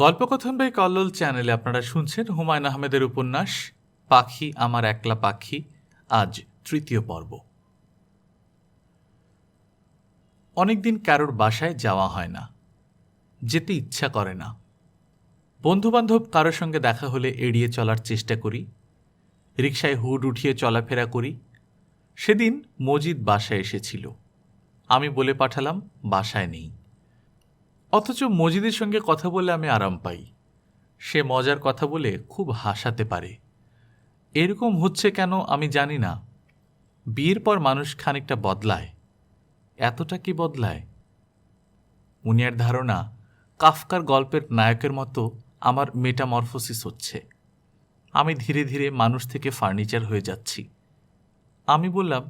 গল্পকথন by Kallol চ্যানেলে আপনারা শুনছেন হুমায়ুন আহমেদের উপন্যাস পাখি আমার একলা পাখি। আজ তৃতীয় পর্ব। অনেকদিন কারোর বাসায় যাওয়া হয় না, যেতে ইচ্ছা করে না। বন্ধুবান্ধব কারোর সঙ্গে দেখা হলে এড়িয়ে চলার চেষ্টা করি, রিকশায় হুড উঠিয়ে চলাফেরা করি। সেদিন মজিদ বাসায় এসেছিল, আমি বলে পাঠালাম বাসায় নেই। অথচ মজিদের সঙ্গে কথা বলে আমি আরাম পাই। সে মজার কথা বলে খুব হাসাতে পারে। এরকম হচ্ছে কেন আমি জানি না। বিয়ের পর মানুষ খানিকটা বদলায়। এতটা কি বদলায়? মুনিয়ার ধারণা কাফকার গল্পের নায়কের মতো আমার মেটামরফোসিস হচ্ছে। আমি ধীরে ধীরে মানুষ থেকে ফার্নিচার হয়ে যাচ্ছি। আমি বললাম,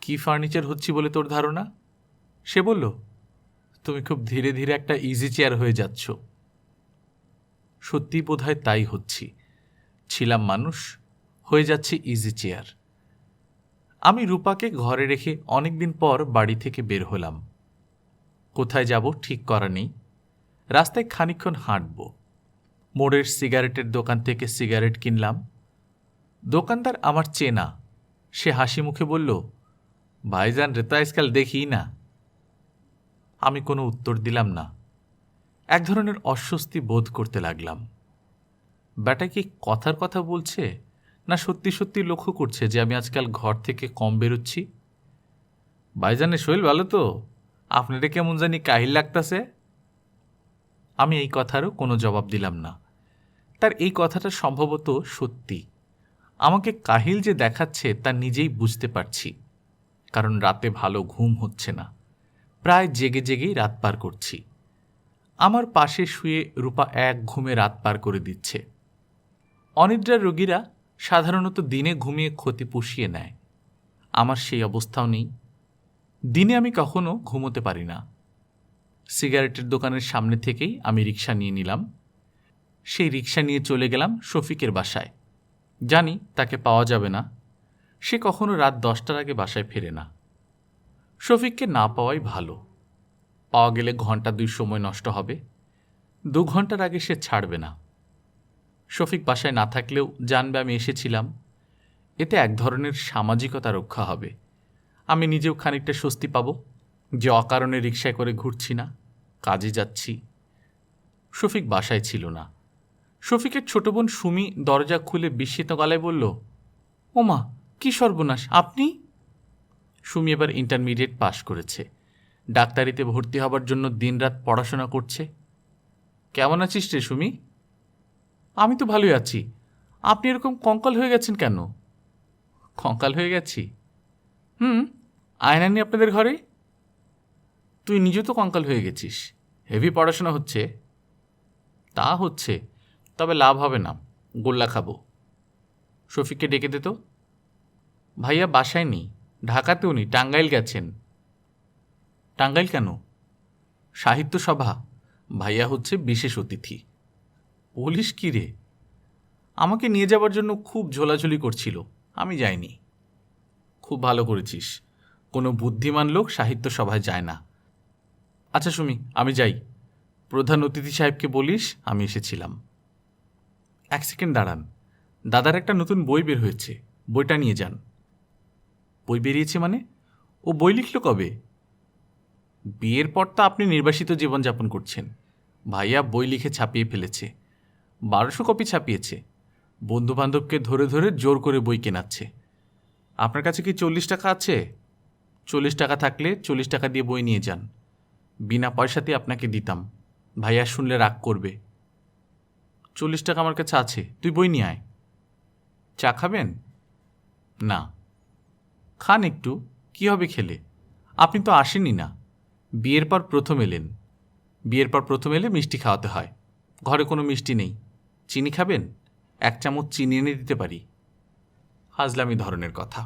কি ফার্নিচার হচ্ছি বলে তোর ধারণা? সে বলল, তুমি খুব ধীরে ধীরে একটা ইজি চেয়ার হয়ে যাচ্ছ। সত্যি বোধহয় তাই হচ্ছি। ছিলাম মানুষ, হয়ে যাচ্ছে ইজি চেয়ার। আমি রূপাকে ঘরে রেখে অনেকদিন পর বাড়ি থেকে বের হলাম। কোথায় যাব ঠিক করা নেই। রাস্তায় খানিকক্ষণ হাঁটব। মোড়ের সিগারেটের দোকান থেকে সিগারেট কিনলাম। দোকানদার আমার চেনা। সে হাসি মুখে বলল, ভাইজান রে তো আজকাল দেখি না। আমি কোনো উত্তর দিলাম না। এক ধরনের অস্বস্তি বোধ করতে লাগলাম। ব্যাটা কি কথার কথা বলছে, না সত্যি সত্যি লক্ষ্য করছে যে আমি আজকাল ঘর থেকে কম বেরোচ্ছি? ভাইজানের শরীর ভালো তো? আপনারে কেমন জানি কাহিল লাগতাছে। আমি এই কথারও কোনো জবাব দিলাম না। তার এই কথাটা সম্ভবত সত্যি। আমাকে কাহিল যে দেখাচ্ছে তা নিজেই বুঝতে পারছি, কারণ রাতে ভালো ঘুম হচ্ছে না। প্রায় জেগে জেগেই রাত পার করছি। আমার পাশে শুয়ে রূপা এক ঘুমে রাত পার করে দিচ্ছে। অনিদ্রার রোগীরা সাধারণত দিনে ঘুমিয়ে ক্ষতি পুষিয়ে নেয়। আমার সেই অবস্থাও নেই। দিনে আমি কখনো ঘুমোতে পারি না। সিগারেটের দোকানের সামনে থেকেই আমি রিক্সা নিয়ে নিলাম। সেই রিক্সা নিয়ে চলে গেলাম শফিকের বাসায়। জানি তাকে পাওয়া যাবে না। সে কখনো রাত 10টার আগে বাসায় ফেরে না। শফিককে না পাওয়াই ভালো। পাওয়া গেলে ঘন্টা 2 সময় নষ্ট হবে। 2 ঘন্টার আগে সে ছাড়বে না। শফিক বাসায় না থাকলেও জানবে আমি এসেছিলাম। এতে এক ধরনের সামাজিকতা রক্ষা হবে। আমি নিজেও খানিকটা স্বস্তি পাব যে অকারণে রিকশায় করে ঘুরছি না, কাজে যাচ্ছি। শফিক বাসায় ছিল না। শফিকের ছোট বোন সুমি দরজা খুলে বিস্মিত গলায় বলল, ওমা, কি সর্বনাশ! আপনি? সুমি এবার ইন্টারমিডিয়েট পাশ করেছে। ডাক্তারিতে ভর্তি হবার জন্য দিনরাত পড়াশোনা করছে। কেমন আছিস রে সুমি? আমি তো ভালোই আছি। আপনি এরকম কঙ্কাল হয়ে গেছেন কেন? কঙ্কাল হয়ে গেছি? আয়না নেই আপনাদের ঘরে? তুই নিজে তো কঙ্কাল হয়ে গেছিস। হেভি পড়াশোনা হচ্ছে। তা হচ্ছে, তবে লাভ হবে না। গোল্লা খাবো। শফিককে ডেকে দে তো। ভাইয়া বাসায় নেই, ঢাকাতেও নেই, টাঙ্গাইল গেছেন। টাঙ্গাইল কেন? সাহিত্য সভা। ভাইয়া হচ্ছে বিশেষ অতিথি। বলিস কি রে? আমাকে নিয়ে যাবার জন্য খুব ঝোলাঝুলি করছিল, আমি যাইনি। খুব ভালো করেছিস। কোনো বুদ্ধিমান লোক সাহিত্য সভায় যায় না। আচ্ছা সুমি, আমি যাই। প্রধান অতিথি সাহেবকে বলিস আমি এসেছিলাম। 1 সেকেন্ড দাঁড়ান। দাদার একটা নতুন বই বের হয়েছে, বইটা নিয়ে যান। বই বেরিয়েছে মানে? ও বই লিখল কবে? বিয়ের পর তো আপনি নির্বাসিত জীবনযাপন করছেন। ভাইয়া বই লিখে ছাপিয়ে ফেলেছে। 1200 কপি ছাপিয়েছে। বন্ধুবান্ধবকে ধরে ধরে জোর করে বই কেনাচ্ছে। আপনার কাছে কি 40 টাকা আছে? 40 টাকা থাকলে 40 টাকা দিয়ে বই নিয়ে যান। বিনা পয়সাতে আপনাকে দিতাম। ভাইয়া শুনলে রাগ করবে। 40 টাকা আমার কাছে আছে, তুই বই নিয়ে আয়। চা খাবেন? না। খান একটু, কি হবে খেলে? আপনি তো আসেনই না। বিয়ের পর প্রথম এলেন। বিয়ের পর প্রথম এলে মিষ্টি খাওয়াতে হয়। ঘরে কোনো মিষ্টি নেই। চিনি খাবেন? 1 চামচ চিনি এনে দিতে পারি। ফাজলামি ধরনের কথা।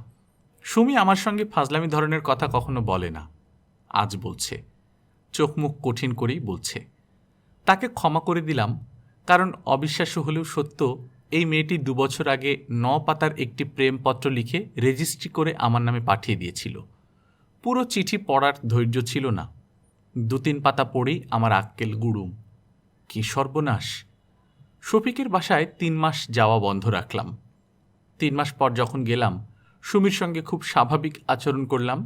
সুমি আমার সঙ্গে ফাজলামি ধরনের কথা কখনো বলে না। আজ বলছে। চোখ মুখ কঠিন করেই বলছে। তাকে ক্ষমা করে দিলাম, কারণ অবিশ্বাস্য হলেও সত্য, এই মেয়েটি 2 বছর আগে 9 পাতার একটি প্রেমপত্র লিখে রেজিস্ট্রি করে আমার নামে পাঠিয়ে দিয়েছিল। পুরো চিঠি পড়ার ধৈর্য ছিল না। 2-3 পাতা পড়েই আমার আক্কেল গুড়ুম। কি সর্বনাশ! শফিকের বাসায় 3 মাস যাওয়া বন্ধ রাখলাম। 3 মাস পর যখন গেলাম, সুমির সঙ্গে খুব স্বাভাবিক আচরণ করলাম।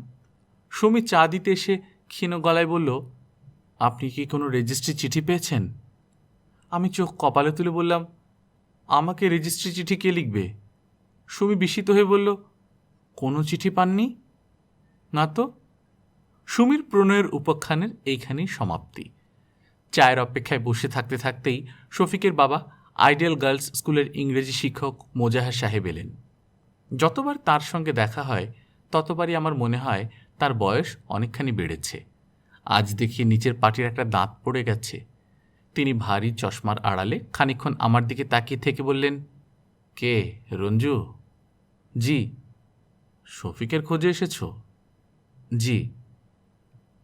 সুমি চা দিতে এসে ক্ষীণ গলায় বলল, আপনি কি কোনো রেজিস্ট্রি চিঠি পেয়েছেন? আমি চোখ কপালে তুলে বললাম, আমাকে রেজিস্ট্রি চিঠি কে লিখবে? সুমি বিস্মিত হয়ে বলল, কোনো চিঠি পাননি? না তো। সুমির প্রণয়ের উপাখ্যানের এইখানেই সমাপ্তি। চায়ের অপেক্ষায় বসে থাকতে থাকতেই শফিকের বাবা আইডিয়াল গার্লস স্কুলের ইংরেজি শিক্ষক মোজাহার সাহেব এলেন। যতবার তার সঙ্গে দেখা হয় ততবারই আমার মনে হয় তার বয়স অনেকখানি বেড়েছে। আজ দেখি নিচের পাটির একটা দাঁত পড়ে গেছে। তিনি ভারী চশমার আড়ালে খানিকক্ষণ আমার দিকে তাকিয়ে থেকে বললেন, কে, রঞ্জু? জি। শফিকের খোঁজে এসেছ? জি।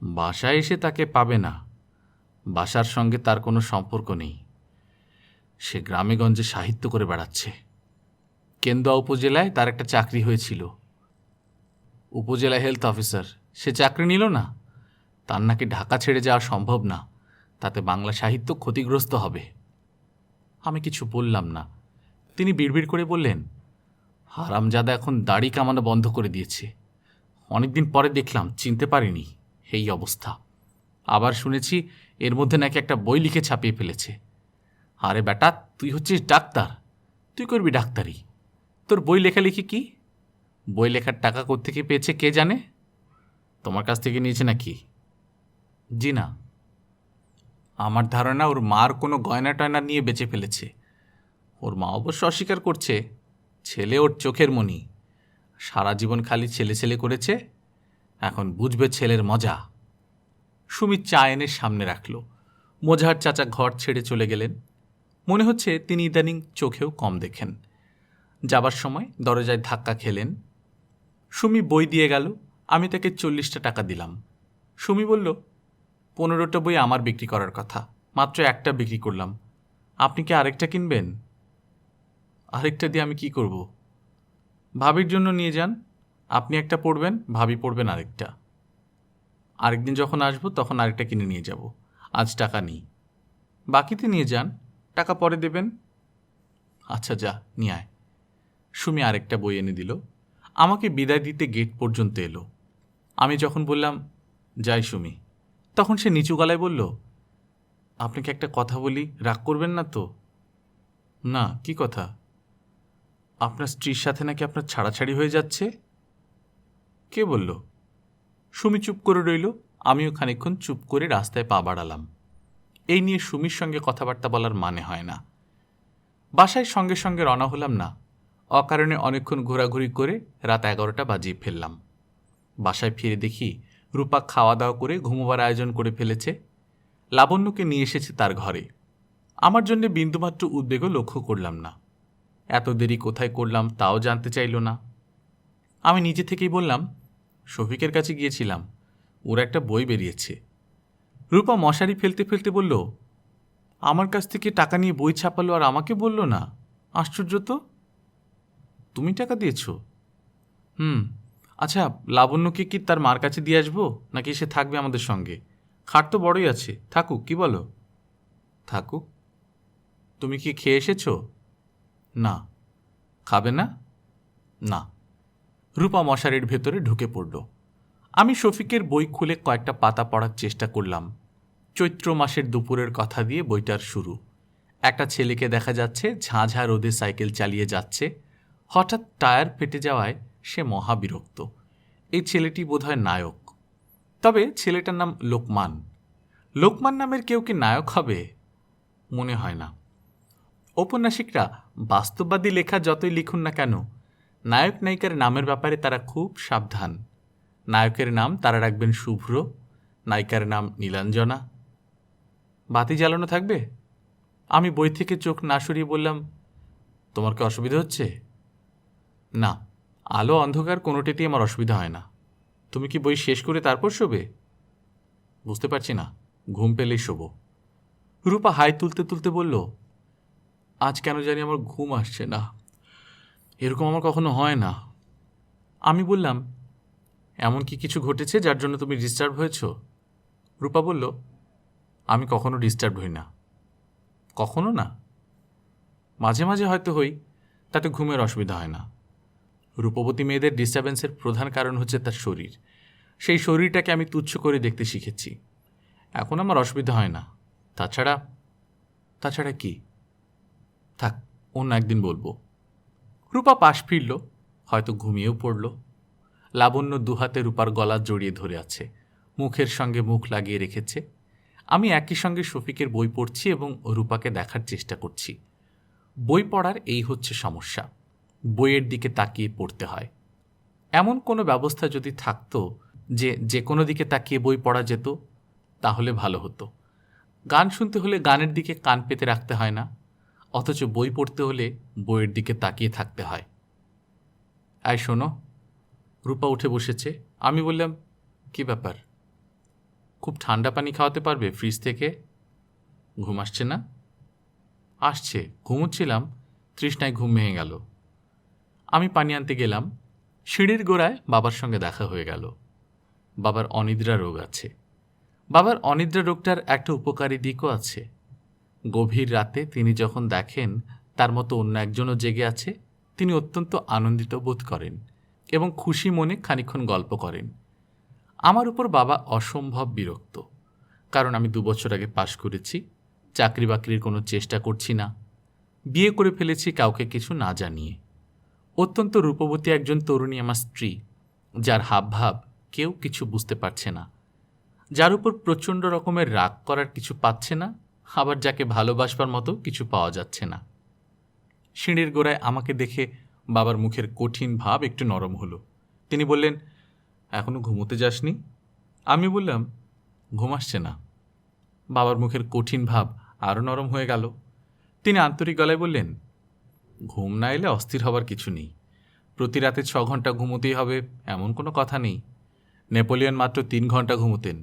বাসায় এসে তাকে পাবে না। বাসার সঙ্গে তার কোনো সম্পর্ক নেই। সে গ্রামেগঞ্জে সাহিত্য করে বেড়াচ্ছে। কেন্দুয়া উপজেলায় তার একটা চাকরি হয়েছিল, উপজেলা হেলথ অফিসার। সে চাকরি নিল না। তার নাকি ঢাকা ছেড়ে যাওয়া সম্ভব না, তাতে বাংলা সাহিত্য ক্ষতিগ্রস্ত হবে। আমি কিছু বললাম না। তিনি বিড়বিড় করে বললেন, হারামজাদা এখন দাড়ি কামানো বন্ধ করে দিয়েছে। অনেকদিন পরে দেখলাম, চিনতে পারিনি। এই অবস্থা। আবার শুনেছি এর মধ্যে নাকি একটা বই লিখে ছাপিয়ে ফেলেছে। আরে বেটা, তুই হচ্ছিস ডাক্তার, তুই করবি ডাক্তারি। তোর বই লেখালেখি কি? বই লেখার টাকা কোত্থেকে পেয়েছে কে জানে? তোমার কাছ থেকে নিয়েছে নাকি? জি না। আমার ধারণা ওর মার কোনো গয়না টয়না নিয়ে বেঁচে ফেলেছে। ওর মা অবশ্য অস্বীকার করছে। ছেলে ওর চোখের মণি। সারা জীবন খালি ছেলে ছেলে করেছে, এখন বুঝবে ছেলের মজা। সুমি চা এনে সামনে রাখল। মোজাহার চাচা ঘর ছেড়ে চলে গেলেন। মনে হচ্ছে তিনি ইদানিং চোখেও কম দেখেন। যাবার সময় দরজায় ধাক্কা খেলেন। সুমি বই দিয়ে গেল। আমি তাকে 40টা টাকা দিলাম। সুমি বলল, 15টা বই আমার বিক্রি করার কথা, মাত্র একটা বিক্রি করলাম। আপনি কি আরেকটা কিনবেন? আরেকটা দিয়ে আমি কি করব? ভাবির জন্য নিয়ে যান। আপনি একটা পড়বেন, ভাবি পড়বেন আরেকটা। আরেকদিন যখন আসবো তখন আরেকটা কিনে নিয়ে যাব। আজ টাকা নেই। বাকিতে নিয়ে যান, টাকা পরে দেবেন। আচ্ছা যা, নিয়ে আয়। সুমি আরেকটা বই এনে দিল। আমাকে বিদায় দিতে গেট পর্যন্ত এলো। আমি যখন বললাম, যাই সুমি, তখন সে নিচু গলায় বলল, আপনাকে একটা কথা বলি, রাগ করবেন না তো? না, কি কথা? আপনার স্ত্রীর সাথে নাকি আপনার ছাড়াছাড়ি হয়ে যাচ্ছে। কে বলল? সুমি চুপ করে রইল। আমিও খানিকক্ষণ চুপ করে রাস্তায় পা বাড়ালাম। এই নিয়ে সুমির সঙ্গে কথাবার্তা বলার মানে হয় না। বাসায় সঙ্গে সঙ্গে রওনা হলাম না। অকারণে অনেকক্ষণ ঘোরাঘুরি করে রাত 11টা বাজিয়ে ফেললাম। বাসায় ফিরে দেখি রূপা খাওয়া দাওয়া করে ঘুমোবার আয়োজন করে ফেলেছে। লাবণ্যকে নিয়ে এসেছে তার ঘরে। আমার জন্যে বিন্দুমাত্র উদ্বেগও লক্ষ্য করলাম না। এত দেরি কোথায় করলাম তাও জানতে চাইল না। আমি নিজে থেকেই বললাম, শফিকের কাছে গিয়েছিলাম, ওর একটা বই বেরিয়েছে। রূপা মশারি ফেলতে ফেলতে বলল, আমার কাছ থেকে টাকা নিয়ে বই ছাপালো আর আমাকে বলল না। আশ্চর্য তো। তুমি টাকা দিয়েছ? আচ্ছা, লাবণ্যকে কি তার মার কাছে দিয়ে আসবো, নাকি সে থাকবে আমাদের সঙ্গে? খাট তো বড়ই আছে, থাকুক, কি বলো? থাকুক। তুমি কি খেয়ে এসেছ? না। খাবে না? না। রূপা মশারির ভেতরে ঢুকে পড়ল। আমি শফিকের বই খুলে কয়েকটা পাতা পড়ার চেষ্টা করলাম। চৈত্র মাসের দুপুরের কথা দিয়ে বইটার শুরু। একটা ছেলেকে দেখা যাচ্ছে ঝাঁঝা রোদে সাইকেল চালিয়ে যাচ্ছে। হঠাৎ টায়ার ফেটে যাওয়ায় সে মহাবিরক্ত। এই ছেলেটি বোধহয় নায়ক। তবে ছেলেটার নাম লোকমান। লোকমান নামের কেউ কি নায়ক হবে? মনে হয় না। ঔপন্যাসিকরা বাস্তববাদী লেখা যতই লিখুন না কেন, নায়ক নায়িকার নামের ব্যাপারে তারা খুব সাবধান। নায়কের নাম তারা রাখবেন শুভ্র, নায়িকার নাম নীলাঞ্জনা। বাতি জ্বালানো থাকবে? আমি বই থেকে চোখ না সরিয়ে বললাম, তোমার কি অসুবিধা হচ্ছে? না, আলো অন্ধকার কোনোটিতেই আমার অসুবিধা হয় না। তুমি কি বই শেষ করে তারপর শোবে? বুঝতে পারছি না, ঘুম পেলেই শোবো। রূপা হাই তুলতে তুলতে বলল, আজ কেন জানি আমার ঘুম আসছে না। এরকম আমার কখনো হয় না। আমি বললাম, এমন কি কিছু ঘটেছে যার জন্য তুমি ডিস্টার্ব হয়েছ? রূপা বলল, আমি কখনো ডিস্টার্ব হই না। কখনো না, মাঝে মাঝে হয়তো হই, তাতে ঘুমের অসুবিধা হয় না। রূপবতী মেয়েদের ডিস্টার্বেন্সের প্রধান কারণ হচ্ছে তার শরীর। সেই শরীরটাকে আমি তুচ্ছ করে দেখতে শিখেছি। এখন আমার অসুবিধা হয় না। তাছাড়া কি? থাক, অন্য একদিন বলবো। রূপা পাশ ফিরল, হয়তো ঘুমিয়েও পড়ল। লাবণ্য দুহাতে রূপার গলা জড়িয়ে ধরে আছে, মুখের সঙ্গে মুখ লাগিয়ে রেখেছে। আমি একই সঙ্গে শফিকের বই পড়ছি এবং রূপাকে দেখার চেষ্টা করছি। বই পড়ার এই হচ্ছে সমস্যা, বইয়ের দিকে তাকিয়ে পড়তে হয়। এমন কোনো ব্যবস্থা যদি থাকতো যে কোনো দিকে তাকিয়ে বই পড়া যেত, তাহলে ভালো হতো। গান শুনতে হলে গানের দিকে কান পেতে রাখতে হয় না, অথচ বই পড়তে হলে বইয়ের দিকে তাকিয়ে থাকতে হয়। আয় শোনো। রূপা উঠে বসেছে। আমি বললাম, কি ব্যাপার? খুব ঠান্ডা পানি খাওয়াতে পারবে ফ্রিজ থেকে? ঘুম আসছে না? আসছে, ঘুমোচ্ছিলাম, তৃষ্ণায় ঘুম ভেঙে গেল। আমি পানি আনতে গেলাম। সিঁড়ির গোড়ায় বাবার সঙ্গে দেখা হয়ে গেল। বাবার অনিদ্রা রোগ আছে। বাবার অনিদ্রা রোগটার একটা উপকারী দিকও আছে। গভীর রাতে তিনি যখন দেখেন তার মতো অন্য একজনও জেগে আছে, তিনি অত্যন্ত আনন্দিত বোধ করেন এবং খুশি মনে খানিকক্ষণ গল্প করেন। আমার উপর বাবা অসম্ভব বিরক্ত, কারণ আমি 2 বছর আগে পাশ করেছি, চাকরি বাকরির কোনো চেষ্টা করছি না, বিয়ে করে ফেলেছি কাউকে কিছু না জানিয়ে। অত্যন্ত রূপবতী একজন তরুণী আমার স্ত্রী, যার হাবভাব কেউ কিছু বুঝতে পারছে না, যার উপর প্রচণ্ড রকমের রাগ করার কিছু পাচ্ছে না, আবার যাকে ভালোবাসবার মতো কিছু পাওয়া যাচ্ছে না। সিঁড়ির গোড়ায় আমাকে দেখে বাবার মুখের কঠিন ভাব একটু নরম হলো। তিনি বললেন, এখনো ঘুমোতে যাসনি? আমি বললাম, ঘুম আসছে না। বাবার মুখের কঠিন ভাব আরও নরম হয়ে গেল। তিনি আন্তরিক গলায় বললেন, ঘুম না এলে অস্থির হবার কিছু নেই। প্রতি রাতে 6 ঘন্টা ঘুমোতেই হবে এমন কোনো কথা নেই। নেপোলিয়ন মাত্র 3 ঘন্টা ঘুমোতেন।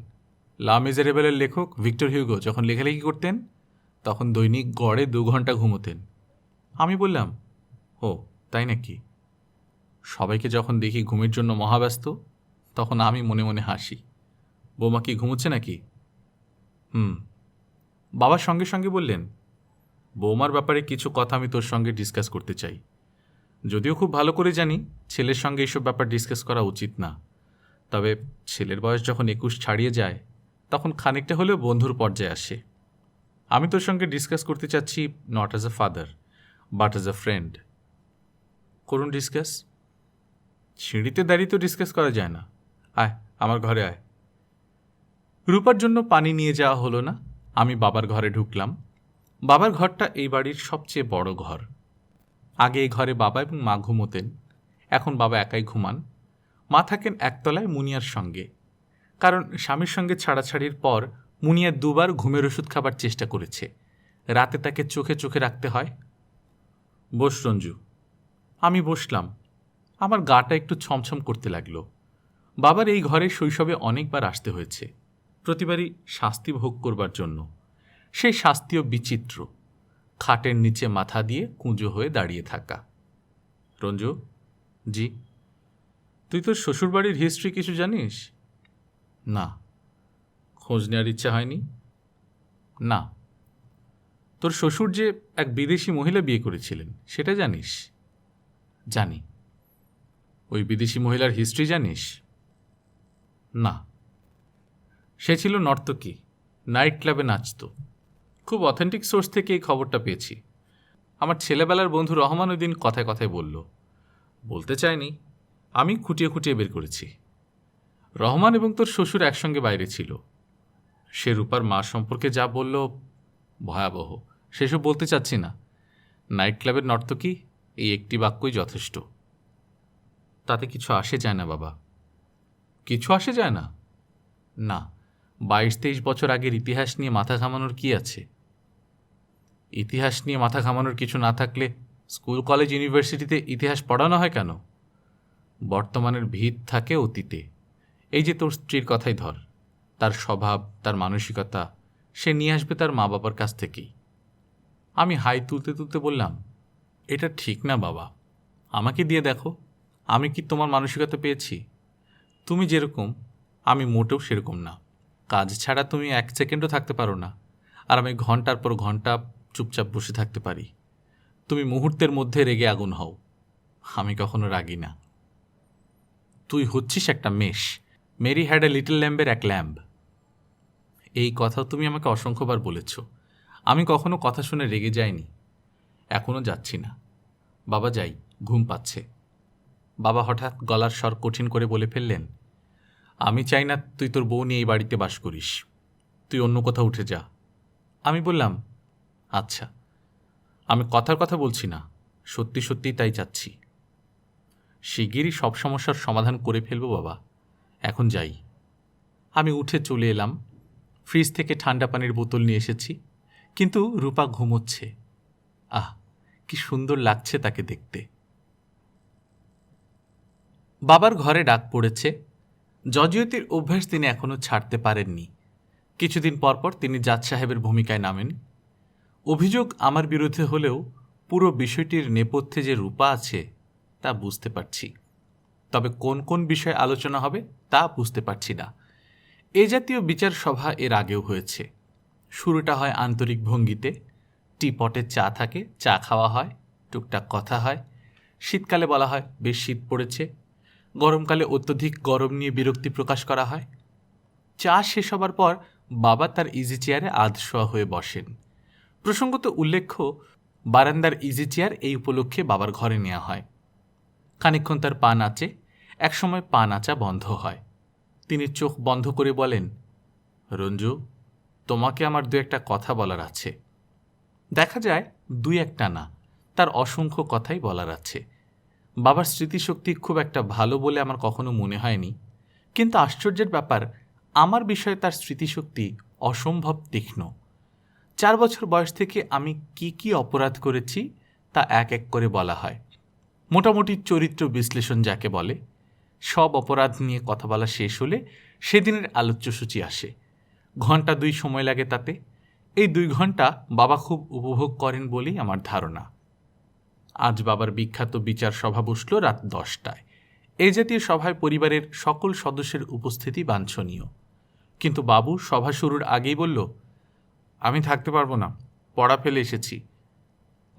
লা মিজারেবলের লেখক ভিক্টর হিউগো যখন লেখালেখি করতেন, তখন দৈনিক গড়ে 2 ঘন্টা ঘুমোতেন। আমি বললাম, ও তাই নাকি? সবাইকে যখন দেখি ঘুমের জন্য মহাব্যস্ত, তখন আমি মনে মনে হাসি। বৌমা কি ঘুমোচ্ছে নাকি? বাবার সঙ্গে সঙ্গে বললেন, বৌমার ব্যাপারে কিছু কথা আমি তোর সঙ্গে ডিসকাস করতে চাই। যদিও খুব ভালো করে জানি ছেলের সঙ্গে এইসব ব্যাপার ডিসকাস করা উচিত না, তবে ছেলের বয়স যখন 21 ছাড়িয়ে যায়, তখন খানিকটা হলেও বন্ধুর পর্যায়ে আসে। আমি তোর সঙ্গে ডিসকাস করতে চাচ্ছি, not as a father but as a friend. করুন ডিসকাস। সিঁড়িতে দাঁড়িয়ে তো ডিসকাস করা যায় না। আয়, আমার ঘরে আয়। রূপার জন্য পানি নিয়ে যাওয়া হলো না। আমি বাবার ঘরে ঢুকলাম। বাবার ঘরটা এই বাড়ির সবচেয়ে বড় ঘর। আগে এই ঘরে বাবা এবং মা ঘুমোতেন, এখন বাবা একাই ঘুমান। মা থাকেন একতলায় মুনিয়ার সঙ্গে, কারণ স্বামীর সঙ্গে ছাড়াছাড়ির পর মুনিয়া 2 বার ঘুমের ওষুধ খাবার চেষ্টা করেছে। রাতে তাকে চোখে চোখে রাখতে হয়। বস রঞ্জু। আমি বসলাম। আমার গাটা একটু ছমছম করতে লাগলো। বাবার এই ঘরে শৈশবে অনেকবার আসতে হয়েছে, প্রতিবারই শাস্তি ভোগ করবার জন্য। সেই শাস্তিও বিচিত্র, খাটের নিচে মাথা দিয়ে কুঁজো হয়ে দাঁড়িয়ে থাকা। রঞ্জু। জি। তুই তোর শ্বশুরবাড়ির হিস্ট্রি কিছু জানিস? না। খোঁজ নেওয়ার ইচ্ছা হয়নি? না। তোর শ্বশুর যে এক বিদেশি মহিলা বিয়ে করেছিলেন, সেটা জানিস? জানি। ওই বিদেশি মহিলার হিস্ট্রি জানিস? না। সে ছিল নর্তকী, নাইট ক্লাবে নাচত। খুব অথেন্টিক সোর্স থেকে এই খবরটা পেয়েছি। আমার ছেলেবেলার বন্ধু রহমান ওই দিন কথায় কথায় বলল। বলতে চায়নি, আমি খুঁটিয়ে খুঁটিয়ে বের করেছি। রহমান এবং তোর শ্বশুর একসঙ্গে বাইরে ছিল। সে রূপার মা সম্পর্কে যা বলল, ভয়াবহ। সেসব বলতে চাচ্ছি না। নাইট ক্লাবের নর্তকী, এই একটি বাক্যই যথেষ্ট। তাতে কিছু আসে যায় না বাবা। কিছু আসে যায় না? না। 22-23 বছর আগের ইতিহাস নিয়ে মাথা ঘামানোর কি আছে? ইতিহাস নিয়ে মাথা ঘামানোর কিছু না থাকলে স্কুল কলেজ ইউনিভার্সিটিতে ইতিহাস পড়ানো হয় কেন? বর্তমানের ভিত থাকে অতীতে। এই যে তোর স্ত্রীর কথাই ধর, তার স্বভাব, তার মানসিকতা সে নিয়ে আসবে তার মা বাবার কাছ থেকেই। আমি হাই তুলতে তুলতে বললাম, এটা ঠিক না বাবা। আমাকে দিয়ে দেখো, আমি কি তোমার মানসিকতা পেয়েছি? তুমি যেরকম, আমি মোটেও সেরকম না। কাজ ছাড়া তুমি 1 সেকেন্ডও থাকতে পারো না, আর আমি ঘন্টার পর ঘন্টা চুপচাপ বসে থাকতে পারি। তুমি মুহূর্তের মধ্যে রেগে আগুন হও, আমি কখনো রাগি না। তুই হচ্ছিস একটা মেষ। মেরি হ্যাড এ লিটল ল্যাম্বের এক ল্যাম্ব। এই কথা তুমি আমাকে অসংখ্যবার বলেছ। আমি কখনো কথা শুনে রেগে যাইনি, এখনও যাচ্ছি না। বাবা যাই, ঘুম পাচ্ছে। বাবা হঠাৎ গলার স্বর কঠিন করে বলে ফেললেন, আমি চাই না তুই তোর বউ নিয়ে এই বাড়িতে বাস করিস, তুই অন্য কোথাও উঠে যা। আমি বললাম, আচ্ছা। আমি কথার কথা বলছি না, সত্যি সত্যিই তাই চাচ্ছি। শিগগিরই সব সমস্যার সমাধান করে ফেলবো বাবা, এখন যাই। আমি উঠে চলে এলাম। ফ্রিজ থেকে ঠান্ডা পানির বোতল নিয়ে এসেছি, কিন্তু রূপা ঘুমোচ্ছে। আহ, কি সুন্দর লাগছে তাকে দেখতে। বাবার ঘরে ডাক পড়েছে। জজিয়তির অভ্যাস তিনি এখনও ছাড়তে পারেননি। কিছুদিন পরপর তিনি জাজ সাহেবের ভূমিকায় নামেন। অভিযোগ আমার বিরুদ্ধে হলেও পুরো বিষয়টির নেপথ্যে যে রূপা আছে তা বুঝতে পারছি। তবে কোন কোন বিষয়ে আলোচনা হবে তা বুঝতে পারছি না। এ জাতীয় বিচার সভা এর আগেও হয়েছে। শুরুটা হয় আন্তরিক ভঙ্গিতে, টিপটে চা থাকে, চা খাওয়া হয়, টুকটাক কথা হয়। শীতকালে বলা হয় বেশ শীত পড়েছে, গরমকালে অত্যধিক গরম নিয়ে বিরক্তি প্রকাশ করা হয়। চা শেষ হবার পর বাবা তার ইজি চেয়ারে আধশোয়া হয়ে বসেন। প্রসঙ্গত উল্লেখ্য, বারান্দার ইজি চেয়ার এই উপলক্ষে বাবার ঘরে নেওয়া হয়। খানিকক্ষণ তার পা নাচে, একসময় পা নাচা বন্ধ হয়। তিনি চোখ বন্ধ করে বলেন, রঞ্জু, তোমাকে আমার দু একটা কথা বলার আছে। দেখা যায় দুই একটা না, তার অসংখ্য কথাই বলার আছে। বাবার স্মৃতিশক্তি খুব একটা ভালো বলে আমার কখনো মনে হয়নি, কিন্তু আশ্চর্যের ব্যাপার, আমার বিষয়ে তার স্মৃতিশক্তি অসম্ভব তীক্ষ্ণ। 4 বছর বয়স থেকে আমি কি কি অপরাধ করেছি তা এক এক করে বলা হয়। মোটামুটি চরিত্র বিশ্লেষণ যাকে বলে। সব অপরাধ নিয়ে কথা বলা শেষ হলে সেদিনের আলোচ্যসূচি আসে। ঘণ্টা 2 সময় লাগে তাতে। এই 2 ঘণ্টা বাবা খুব উপভোগ করেন বলেই আমার ধারণা। আজ বাবার বিখ্যাত বিচার সভা বসল রাত 10টায়। এই জাতীয় সভায় পরিবারের সকল সদস্যের উপস্থিতি বাঞ্ছনীয়। কিন্তু বাবু সভা শুরুর আগেই বলল, আমি থাকতে পারবো না, পড়া ফেলে এসেছি।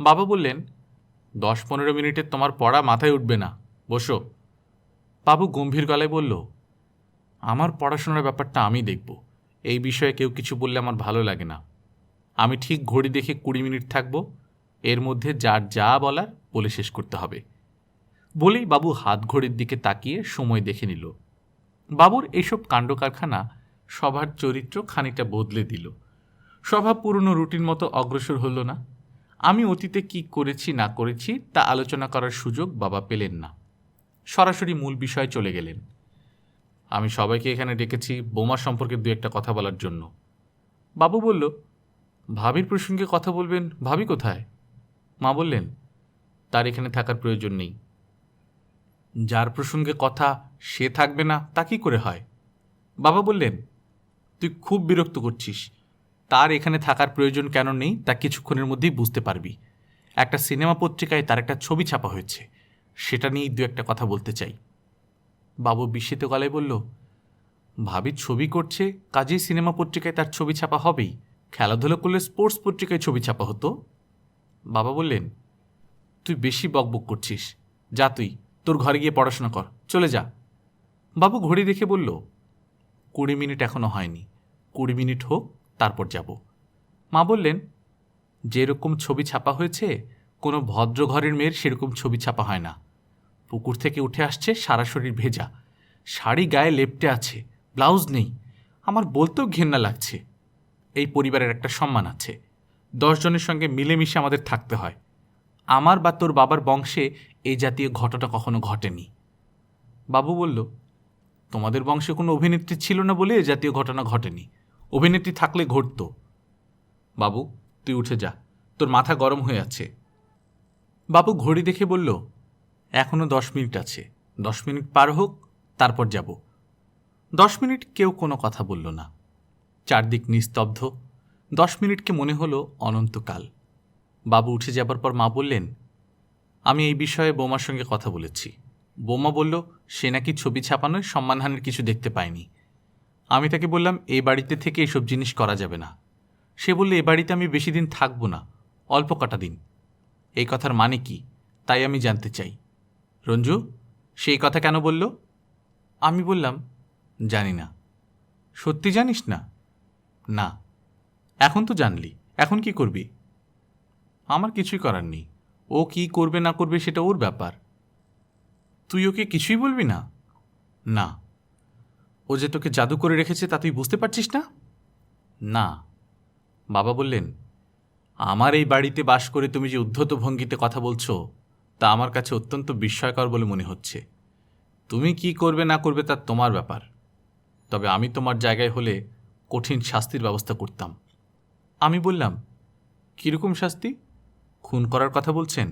বাবা বললেন, 10-15 মিনিটের তোমার পড়া মাথায় উঠবে না, বসো। বাবু গম্ভীর গলায় বলল, আমার পড়াশোনার ব্যাপারটা আমি দেখব, এই বিষয়ে কেউ কিছু বললে আমার ভালো লাগে না। আমি ঠিক ঘড়ি দেখে 20 মিনিট থাকব, এর মধ্যে যার যা বলার বলে শেষ করতে হবে। বলেই বাবু হাত ঘড়ির দিকে তাকিয়ে সময় দেখে নিল। বাবুর এইসব কাণ্ডকারখানা সভার চরিত্র খানিকটা বদলে দিল। সভা পুরনো রুটিন মতো অগ্রসর হল না। আমি অতীতে কি করেছি না করেছি তা আলোচনা করার সুযোগ বাবা পেলেন না। সরাসরি মূল বিষয়ে চলে গেলেন। আমি সবাইকে এখানে ডেকেছি বোমা সম্পর্কে 2 একটা কথা বলার জন্য। বাবু বলল, ভাবির প্রসঙ্গে কথা বলবেন, ভাবি কোথায়? মা বললেন, তার এখানে থাকার প্রয়োজন নেই। যার প্রসঙ্গে কথা সে থাকবে না তা কি করে হয়? বাবা বললেন, তুই খুব বিরক্ত করছিস। তার এখানে থাকার প্রয়োজন কেন নেই তা কিছুক্ষণের মধ্যেই বুঝতে পারবি। একটা সিনেমা পত্রিকায় তার একটা ছবি ছাপা হয়েছে, সেটা নিয়েই 2 একটা কথা বলতে চাই। বাবু বিস্মিত গলায় বলল, ভাবি ছবি করছে, কাজেই সিনেমা পত্রিকায় তার ছবি ছাপা হবেই। খেলাধুলো করলে স্পোর্টস পত্রিকায় ছবি ছাপা হতো। বাবা বললেন, তুই বেশি বকবক করছিস, যা তুই তোর ঘরে গিয়ে পড়াশোনা কর, চলে যা। বাবু ঘড়ি দেখে বলল, 20 মিনিট এখনো হয়নি, 20 মিনিট হোক তারপর যাব। মা বললেন, যেরকম ছবি ছাপা হয়েছে কোনো ভদ্র ঘরের মেয়ের সেরকম ছবি ছাপা হয় না। পুকুর থেকে উঠে আসছে, সারা শরীর ভেজা, শাড়ি গায়ে লেপ্টে আছে, ব্লাউজ নেই। আমার বলতেও ঘেন্না লাগছে। এই পরিবারের একটা সম্মান আছে, 10 জনের সঙ্গে মিলেমিশে আমাদের থাকতে হয়। আমার বা তোর বাবার বংশে এই জাতীয় ঘটনা কখনো ঘটেনি। বাবু বলল, তোমাদের বংশে কোনো অভিনেত্রী ছিল না বলে এ জাতীয় ঘটনা ঘটেনি, অভিনেত্রী থাকলে ঘটত। বাবু তুই উঠে যা, তোর মাথা গরম হয়ে আছে। বাবু ঘড়ি দেখে বলল, এখনো 10 মিনিট আছে, 10 মিনিট পার হোক তারপর যাব। 10 মিনিট কেউ কোনো কথা বলল না। চারদিক নিস্তব্ধ। 10 মিনিটকে মনে হলো অনন্তকাল। বাবু উঠে যাবার পর মা বললেন, আমি এই বিষয়ে বোমার সঙ্গে কথা বলেছি। বোমা বলল সে নাকি ছবি ছাপানোয় সম্মানহানির কিছু দেখতে পায়নি। আমি তাকে বললাম এই বাড়িতে থেকে এসব জিনিস করা যাবে না। সে বললে এ বাড়িতে আমি বেশি দিন থাকব না, অল্প কটা দিন। এই কথার মানে কি তাই আমি জানতে চাই। রঞ্জু সেই কথা কেন বলল? আমি বললাম, জানি না। সত্যি জানিস না? না। এখন তো জানলি, এখন কি করবি? আমার কিছুই করার নেই। ও কি করবে না করবে সেটা ওর ব্যাপার। তুই ওকে কিছুই বলবি না? না। ও যে তোকে জাদু করে রেখেছে তা তুই বুঝতে পারছিস না? না। বাবা বললেন, আমার এই বাড়িতে বাস করে তুমি যে উদ্ধত ভঙ্গিতে কথা বলছো তা আমার কাছে অত্যন্ত বিস্ময়কর বলে মনে হচ্ছে। তুমি কি করবে না করবে তা তোমার ব্যাপার, তবে আমি তোমার জায়গায় হলে কঠিন শাস্তির ব্যবস্থা করতাম। আমি বললাম, কীরকম শাস্তি? খুন করার কথা বলছেন?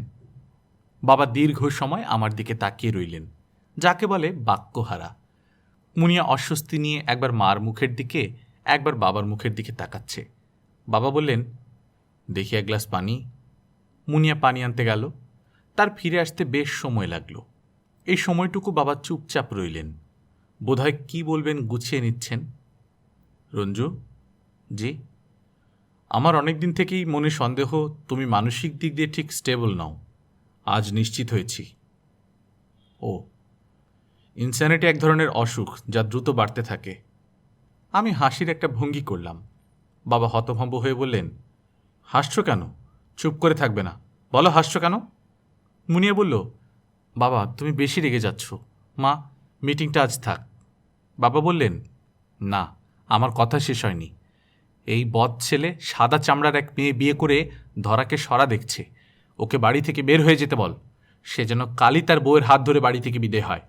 বাবা দীর্ঘ সময় আমার দিকে তাকিয়ে রইলেন, যাকে বলে বাক্যহারা। মুনিয়া অস্বস্তি নিয়ে একবার মার মুখের দিকে একবার বাবার মুখের দিকে তাকাচ্ছে। বাবা বললেন, দেখি এক গ্লাস পানি। মুনিয়া পানি আনতে গেল। তার ফিরে আসতে বেশ সময় লাগল। এই সময়টুকু বাবা চুপচাপ রইলেন, বোধহয় কি বলবেন গুছিয়ে নিচ্ছেন। রঞ্জু, জি? আমার অনেক দিন থেকেই মনে সন্দেহ তুমি মানসিক দিক দিয়ে ঠিক স্টেবল নও। আজ নিশ্চিত হয়েছি। ও, ইনস্যানিটি এক ধরনের অসুখ যা দ্রুত বাড়তে থাকে। আমি হাসির একটা ভঙ্গি করলাম। বাবা হতভম্ব হয়ে বললেন, হাসছো কেন? চুপ করে থাকবে না, বলো হাসছো কেন? মুনিয়া বলল, বাবা তুমি বেশি রেগে যাচ্ছ। মা, মিটিংটা আজ থাক। বাবা বললেন, না, আমার কথা শেষ হয়নি। এই বদ ছেলে সাদা চামড়ার এক মেয়ে বিয়ে করে ধরাকে সরা দেখছে। ওকে বাড়ি থেকে বের হয়ে যেতে বল। সে যেন কালই তার বউয়ের হাত ধরে বাড়ি থেকে বিদায় হয়।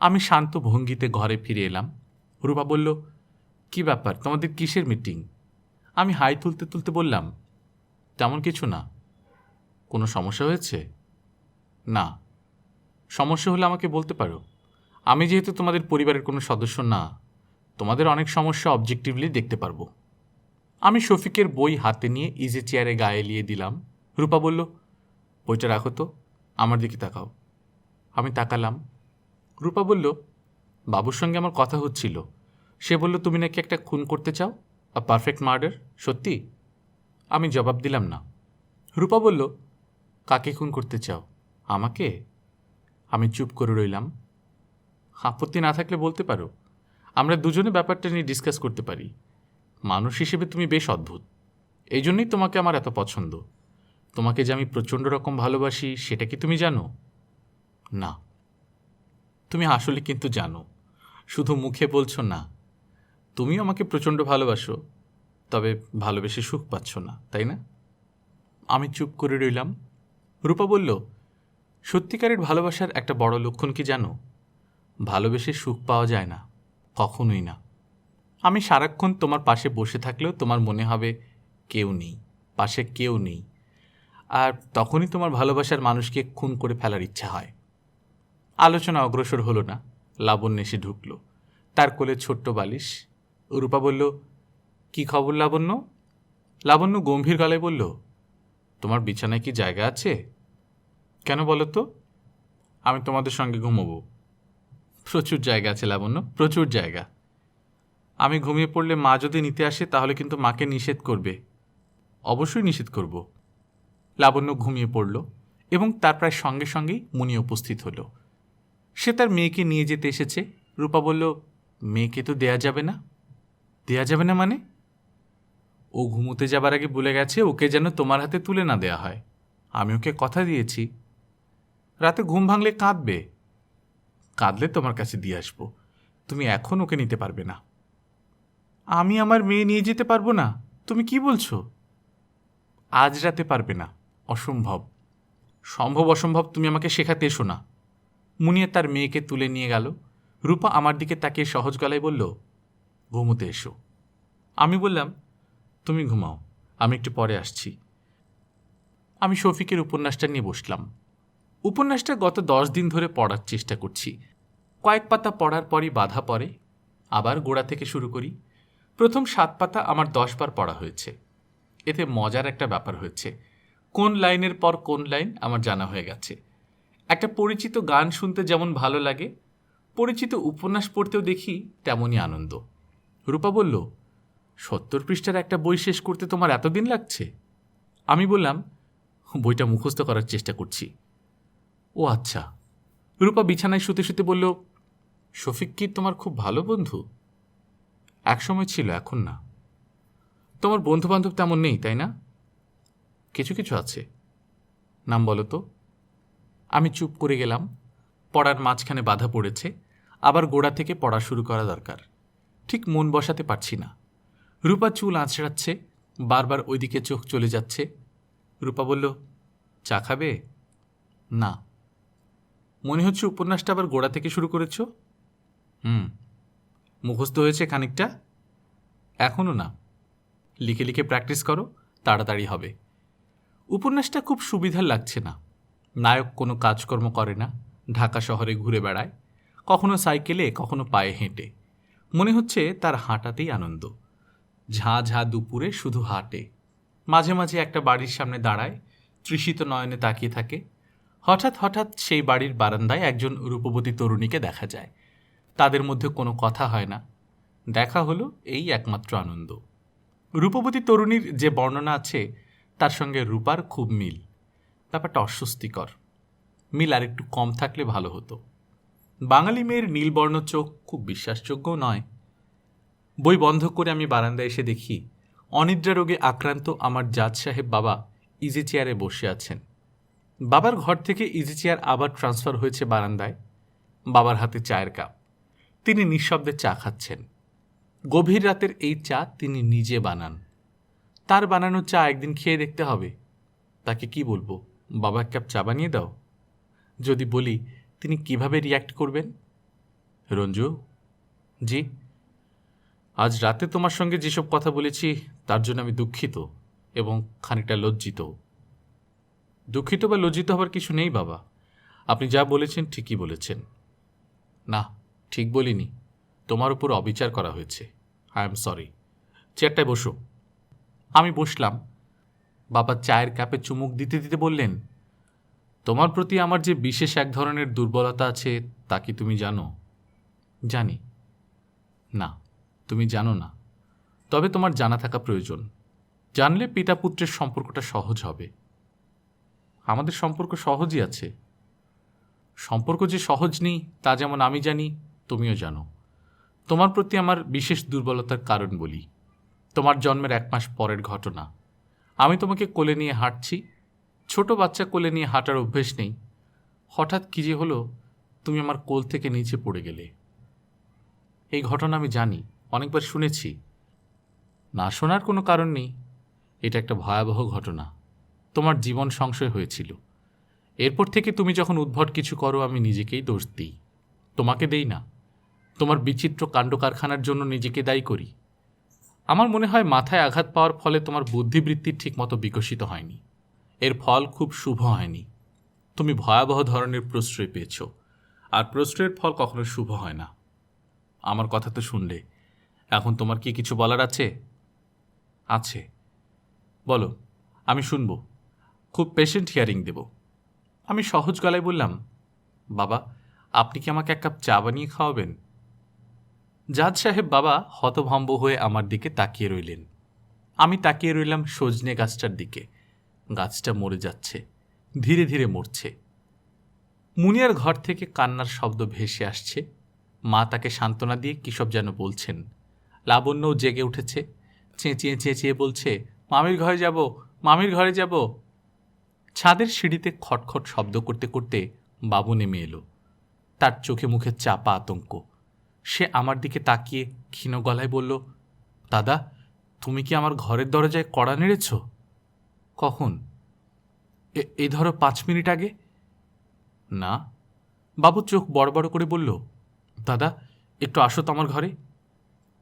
আমি শান্ত ভঙ্গিতে ঘরে ফিরে এলাম। রূপা বলল, কি ব্যাপার, তোমাদের কিসের মিটিং? আমি হাই তুলতে তুলতে বললাম, তেমন কিছু না। কোনো সমস্যা হয়েছে? না। সমস্যা হলে আমাকে বলতে পারো। আমি যেহেতু তোমাদের পরিবারের কোনো সদস্য না, তোমাদের অনেক সমস্যা অবজেক্টিভলি দেখতে পারবো। আমি শফিকের বই হাতে নিয়ে ইজি চেয়ারে গায়ে এলিয়ে দিলাম। রূপা বলল, বইটা রাখো তো, আমার দিকে তাকাও। আমি তাকালাম। রূপা বলল, বাবুর সঙ্গে আমার কথা হচ্ছিল। সে বলল তুমি নাকি একটা খুন করতে চাও, আ পারফেক্ট মার্ডার। সত্যি? আমি জবাব দিলাম না। রূপা বলল, কাকে খুন করতে চাও? আমাকে? আমি চুপ করে রইলাম। আপত্তি না থাকলে বলতে পারো, আমরা দুজনে ব্যাপারটা নিয়ে ডিসকাস করতে পারি। মানুষ হিসেবে তুমি বেশ অদ্ভুত, এই জন্যই তোমাকে আমার এত পছন্দ। তোমাকে যে আমি প্রচণ্ড রকম ভালোবাসি সেটা কি তুমি জানো? না। তুমি আসলে কিন্তু জানো, শুধু মুখে বলছো না। তুমিও আমাকে প্রচণ্ড ভালোবাসো, তবে ভালোবেসে সুখ পাচ্ছ না, তাই না? আমি চুপ করে রইলাম। রূপা বলল, সত্যিকারের ভালোবাসার একটা বড় লক্ষণ কি জানো? ভালোবেসে সুখ পাওয়া যায় না, কখনোই না। আমি সারাক্ষণ তোমার পাশে বসে থাকলেও তোমার মনে হবে কেউ নেই, পাশে কেউ নেই, আর তখনই তোমার ভালোবাসার মানুষকে খুন করে ফেলার ইচ্ছা হয়। আলোচনা অগ্রসর হলো না। লাবণ্য এসে ঢুকল, তার কোলে ছোট্ট বালিশ। রূপা বলল, কি খবর লাবণ্য? লাবণ্য গম্ভীর গলায় বলল, তোমার বিছানায় কি জায়গা আছে? কেন বলো তো? আমি তোমাদের সঙ্গে ঘুমোবো। প্রচুর জায়গা আছে লাবণ্য, প্রচুর জায়গা। আমি ঘুমিয়ে পড়লে মা যদি নিতে আসে তাহলে কিন্তু মাকে নিষেধ করবে। অবশ্যই নিষেধ করব। লাবণ্য ঘুমিয়ে পড়ল এবং তার প্রায় সঙ্গে সঙ্গেই মুনি উপস্থিত হলো। সে তার মেয়েকে নিয়ে যেতে এসেছে। রূপা বলল, মেয়েকে তো দেয়া যাবে না। দেয়া যাবে না মানে? ও ঘুমোতে যাবার আগে বলে গেছে ওকে যেন তোমার হাতে তুলে না দেয়া হয়। আমি ওকে কথা দিয়েছি, রাতে ঘুম ভাঙলে কাঁদবে। কাঁদলে তোমার কাছে দিয়ে আসবো, তুমি এখন ওকে নিতে পারবে না। আমি আমার মেয়ে নিয়ে যেতে পারবো না? তুমি কি বলছো? আজ রাতে পারবে না, অসম্ভব। সম্ভব অসম্ভব তুমি আমাকে শেখাতে এসো না। মুনিয়া তার মেয়েকে তুলে নিয়ে গেল। রূপা আমার দিকে তাকিয়ে সহজ গলায় বলল, ঘুমোতে এসো। আমি বললাম, তুমি ঘুমাও, আমি একটু পরে আসছি। আমি শফিকের উপন্যাসটা নিয়ে বসলাম। উপন্যাসটা গত 10 দিন ধরে পড়ার চেষ্টা করছি। কয়েক পাতা পড়ার পরই বাধা পড়ে, আবার গোড়া থেকে শুরু করি। প্রথম 7 পাতা আমার 10 বার পড়া হয়েছে। এতে মজার একটা ব্যাপার হয়েছে, কোন লাইনের পর কোন লাইন আমার জানা হয়ে গেছে। একটা পরিচিত গান শুনতে যেমন ভালো লাগে, পরিচিত উপন্যাস পড়তেও দেখি তেমনই আনন্দ। রূপা বলল, 70 পৃষ্ঠার একটা বই শেষ করতে তোমার এতদিন লাগছে? আমি বললাম, বইটা মুখস্থ করার চেষ্টা করছি। ও আচ্ছা। রূপা বিছানায় শুতে শুতে বলল, শফিক কি তোমার খুব ভালো বন্ধু? একসময় ছিল, এখন না। তোমার বন্ধুবান্ধব তেমন নেই, তাই না? কিছু কিছু আছে। নাম বলো তো। আমি চুপ করে গেলাম। পড়ার মাঝখানে বাধা পড়েছে, আবার গোড়া থেকে পড়া শুরু করা দরকার। ঠিক মন বসাতে পারছি না। রূপা চুল আঁচড়াচ্ছে, বারবার ওইদিকে চোখ চলে যাচ্ছে। রূপা বলল, চা খাবে? না। মনে হচ্ছে উপন্যাসটা আবার গোড়া থেকে শুরু করেছ? মুখস্থ হয়েছে খানিকটা? এখনও না। লিখে লিখে প্র্যাকটিস করো, তাড়াতাড়ি হবে। উপন্যাসটা খুব সুবিধার লাগছে না। নায়ক কোনো কাজকর্ম করে না, ঢাকা শহরে ঘুরে বেড়ায়, কখনো সাইকেলে, কখনো পায়ে হেঁটে। মনে হচ্ছে তার হাঁটাতেই আনন্দ। ঝাঁ ঝাঁ দুপুরে শুধু হাঁটে। মাঝে মাঝে একটা বাড়ির সামনে দাঁড়ায়, তৃষিত নয়নে তাকিয়ে থাকে। হঠাৎ হঠাৎ সেই বাড়ির বারান্দায় একজন রূপবতী তরুণীকে দেখা যায়। তাদের মধ্যে কোনো কথা হয় না। দেখা হলো, এই একমাত্র আনন্দ। রূপবতী তরুণীর যে বর্ণনা আছে, তার সঙ্গে রূপার খুব মিল। ব্যাপারটা অস্বস্তিকর। মিল আর একটু কম থাকলে ভালো হতো। বাঙালি মেয়ের নীলবর্ণ চোখ খুব বিশ্বাসযোগ্যও নয়। বই বন্ধ করে আমি বারান্দায় এসে দেখি, অনিদ্রা রোগে আক্রান্ত আমার জাজ সাহেব বাবা ইজি চেয়ারে বসে আছেন। বাবার ঘর থেকে ইজি চেয়ার আবার ট্রান্সফার হয়েছে বারান্দায়। বাবার হাতে চায়ের কাপ। তিনি নিঃশব্দে চা খাচ্ছেন। গভীর রাতের এই চা তিনি নিজে বানান। তার বানানো চা একদিন খেয়ে দেখতে হবে। তাকে কি বলবো, বাবা এক কাপ চা বানিয়ে দাও? যদি বলি, তিনি কিভাবে রিয়্যাক্ট করবেন? রঞ্জু, জি? আজ রাতে তোমার সঙ্গে যেসব কথা বলেছি, তার জন্য আমি দুঃখিত এবং খানিকটা লজ্জিত। দুঃখিত বা লজ্জিত হবার কিছু নেই বাবা। আপনি যা বলেছেন ঠিকই বলেছেন। না, ঠিক বলিনি। তোমার উপর অবিচার করা হয়েছে। I am sorry. চেয়ারটায় বসো। আমি বসলাম। বাবা চায়ের কাপে চুমুক দিতে দিতে বললেন, তোমার প্রতি আমার যে বিশেষ এক ধরনের দুর্বলতা আছে, তা কি তুমি জানো? জানি। না, তুমি জানো না। তবে তোমার জানা থাকা প্রয়োজন। জানলে পিতা পুত্রের সম্পর্কটা সহজ হবে। আমাদের সম্পর্ক সহজই আছে। সম্পর্ক যে সহজ নেই, তা যেমন আমি জানি, তুমিও জানো। তোমার প্রতি আমার বিশেষ দুর্বলতার কারণ বলি। তোমার জন্মের 1 মাস পরের ঘটনা। আমি তোমাকে কোলে নিয়ে হাঁটছি। ছোট বাচ্চা কোলে নিয়ে হাঁটার অভ্যেস নেই। হঠাৎ কী যে হলো, তুমি আমার কোল থেকে নিচে পড়ে গেলে। এই ঘটনা আমি জানি, অনেকবার শুনেছি। না শোনার কোনো কারণ নেই। এটা একটা ভয়াবহ ঘটনা। তোমার জীবন সংশয় হয়েছিল। এরপর থেকে তুমি যখন উদ্ভট কিছু করো, আমি নিজেকেই দোষ দিই। তোমাকে দেই না। তোমার বিচিত্র কাণ্ডকারখানার জন্য নিজেকে দায়ী করি। আমার মনে হয় মাথায় আঘাত পাওয়ার ফলে তোমার বুদ্ধিবৃত্তি ঠিকমতো বিকশিত হয়নি। এর ফল খুব শুভ হয়নি। তুমি ভয়াবহ ধরনের প্রশ্রয় পেয়েছ, আর প্রশ্রয়ের ফল কখনো শুভ হয় না। আমার কথা তো শুনলে। এখন তোমার কি কিছু বলার আছে? আছে। বলো, আমি শুনব। খুব পেশেন্ট হিয়ারিং দেব। আমি সহজ গলায় বললাম, বাবা, আপনি কি আমাকে 1 কাপ চা বানিয়ে খাওয়াবেন? জাজ সাহেব বাবা হতভম্ব হয়ে আমার দিকে তাকিয়ে রইলেন। আমি তাকিয়ে রইলাম সজনে গাছটার দিকে। গাছটা মরে যাচ্ছে, ধীরে ধীরে মরছে। মুনিয়ার ঘর থেকে কান্নার শব্দ ভেসে আসছে। মা তাকে সান্ত্বনা দিয়ে কী সব যেন বলছেন। লাবণ্যও জেগে উঠেছে, চেঁচিয়ে চেঁচিয়ে বলছে, মামির ঘরে যাব, মামির ঘরে যাব। ছাদের সিঁড়িতে খটখট শব্দ করতে করতে বাবু নেমে এলো। তার চোখে মুখে চাপা আতঙ্ক। সে আমার দিকে তাকিয়ে ক্ষীণ গলায় বলল, দাদা, তুমি কি আমার ঘরের দরজায় কড়া নেড়েছ? কখন? এই ধরো 5 মিনিট আগে। না। বাবু চোখ বড় বড় করে বলল, দাদা, একটু আসো তো আমার ঘরে।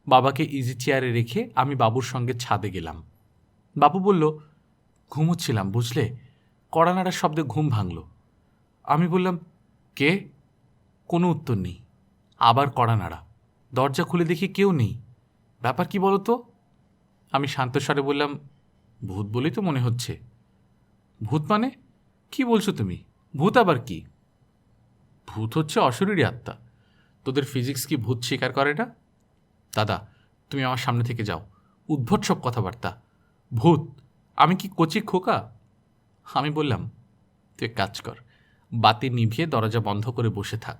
বাবাকে ইজি চেয়ারে রেখে আমি বাবুর সঙ্গে ছাদে গেলাম। বাবু বলল, ঘুমোচ্ছিলাম বুঝলে, কড়া নাড়ার শব্দে ঘুম ভাঙল। আমি বললাম, কে? কোনো উত্তর নেই। আবার কড়া নাড়া। দরজা খুলে দেখি কেউ নেই। ব্যাপার কি বলো তো? আমি শান্তস্বরে বললাম, ভূত বলেই তো মনে হচ্ছে। ভূত মানে? কি বলছো তুমি? ভূত আবার কি? ভূত হচ্ছে অশরীরী আত্মা। তোদের ফিজিক্স কি ভূত স্বীকার করে না? দাদা, তুমি আমার সামনে থেকে যাও। উদ্ভট সব কথাবার্তা। ভূত, আমি কি কচি খোকা? আমি বললাম, তুই এক কাজ কর, বাতি নিভিয়ে দরজা বন্ধ করে বসে থাক।